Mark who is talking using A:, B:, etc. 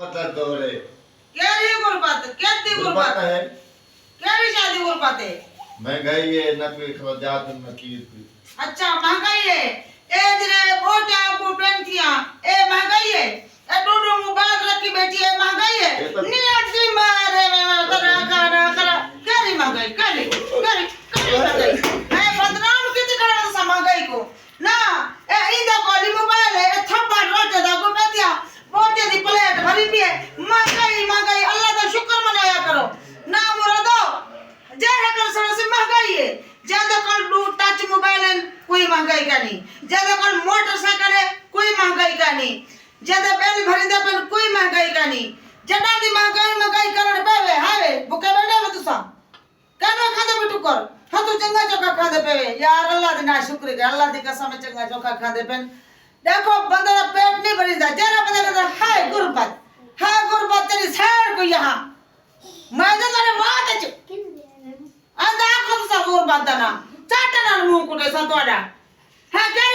A: मतलब दौरे
B: क्या रे गुरबत कितनी गुरबत
A: है
B: क्या भी शादी गुरबत है
A: महंगाई है ना कोई खर्चात न की
B: अच्छा महंगाई है ए दिने बोटा को पेंटिया ए महंगाई है ए डूडू मुबारक रखी बैठी है महंगाई है नियति मारे में करा करा करा क्या महंगाई करे करे करे महंगाई ए बदनाम कितनी करा सा महंगाई को ना ए इंदा कोली मोबाइल है थप्पड़ रोटे दा को पेंटिया बोटे दी प्लेट भरी पी है महंगाई महंगाई अल्लाह का शुक्र मनाया करो ना मुरादो जय कर से महंगाई है ज्यादा कर दू टच मोबाइल है कोई महंगाई का नहीं ज्यादा कर मोटरसाइकिल है कोई महंगाई का नहीं ज्यादा बेल भरी दे पर कोई महंगाई का नहीं जटा दी महंगाई करण पेवे हावे भूखे बैठे हो तुसा कानो खादे बिटू कर हाँ तू चंगा चोखा खा दे पेवे यार अल्लाह दी ना शुक्र है अल्लाह दी कसम चंगा चोखा खा दे पेन देखो बंदा का पेट नहीं भरी जा जरा पता करता हाय गुरबत तेरी सैर को यहाँ मैं तो तेरे बात है अंधा खुद सा गुरबत ना चाटना मुंह कुटे सा तोड़ा है क्या